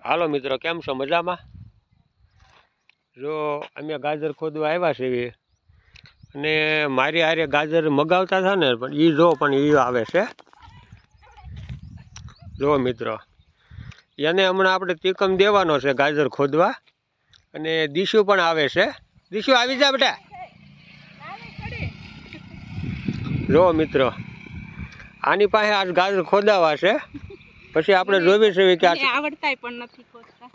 હાલો મિત્રો, કેમ છો? મજામાં? જો અમે ગાજર ખોદવા આવ્યા છીએ અને મારી હારે ગાજર મગાવતા હતા ને, પણ એ આવે છે. જો મિત્રો, એને હમણાં આપણે તીકમ દેવાનો છે ગાજર ખોદવા, અને દીશુ પણ આવે છે. દીશુ આવી જા બેટા. જો મિત્રો, આની પાસે આજ ગાજર ખોદાવા છે, પછી આપણે જોવી છે કે આવડતા પણ નથી ખોદતા.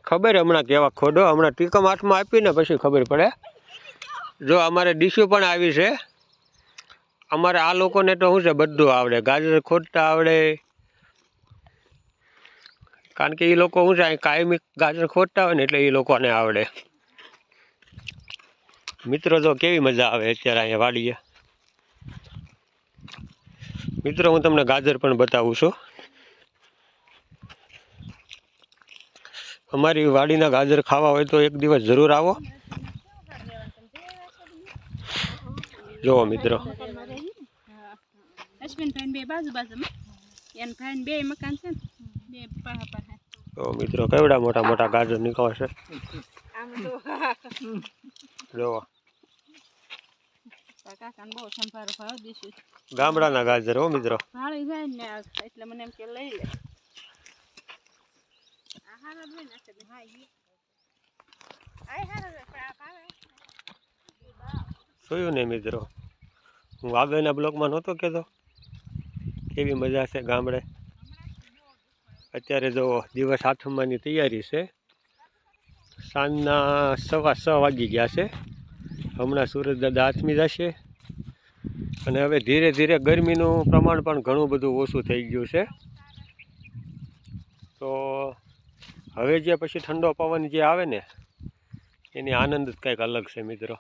ખબર હમણાં કેવા ખોડો, હમણાં ટીકમ હાથમાં આપીને પછી ખબર પડે. જો અમારે ડીશું પણ આવી છે. અમારે આ લોકોને તો શું છે, બધું આવડે, ગાજર ખોદતા આવડે, કારણ કે એ લોકો શું છે કાયમી ગાજર ખોદતા હોય ને, એટલે એ લોકોને આવડે. મિત્રો જો કેવી મજા આવે અત્યારે અહીંયા વાડીએ. મિત્રો હું તમને ગાજર પણ બતાવું છું. અમારી વાડીના ગાજર ખાવા હોય તો એક દિવસ જરૂર આવો. જો મિત્રો, અશ્વિનભાઈ બે બાજુ બાજુમાં, એન ભાઈ બે મકાન છે ને, બે પાહા પાહા. તો મિત્રો કેવડા મોટા મોટા ગાજર નીકળે છે. જો બહુ સંભારો ભાવ દીશું. ગામડાના ગાજર હો મિત્રો. ભાળી જાય ને એટલે મને એમ કે લઈ લે. જોયું ને મિત્રો, હું આગળના બ્લોકમાં નહોતો કહેતો કેવી મજા છે ગામડે. અત્યારે જો દિવસ આથમવાની તૈયારી છે. સાંજના 6:15 વાગી ગયા છે. હમણાં સૂરજ દાદા આથમી જશે, અને હવે ધીરે ધીરે ગરમીનું પ્રમાણ પણ ઘણું બધું ઓછું થઈ ગયું છે. તો હવે જે પછી ઠંડો પવન જે આવે ને, એની આનંદ જ કંઈક અલગ છે મિત્રો.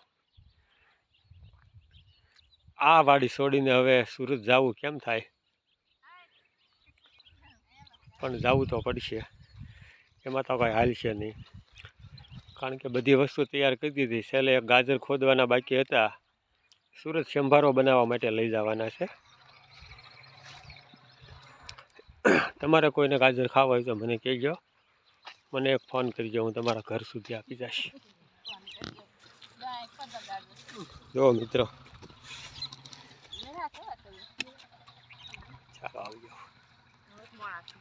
આ વાડી છોડીને હવે સુરત જવું કેમ થાય, પણ જવું તો પડશે. એમાં તો કાંઈ હાલ છે નહીં, કારણ કે બધી વસ્તુ તૈયાર કરી દીધી. છેલ્લે એક ગાજર ખોદવાના બાકી હતા, સુરત સંભારો બનાવવા માટે લઈ જવાના છે. તમારે કોઈને ગાજર ખાવા હોય તો મને કહેજો, મને એક ફોન કરજો, હું તમારા ઘર સુધી આપી જઈશ. જો મિત્રો, ચાલો આવજો.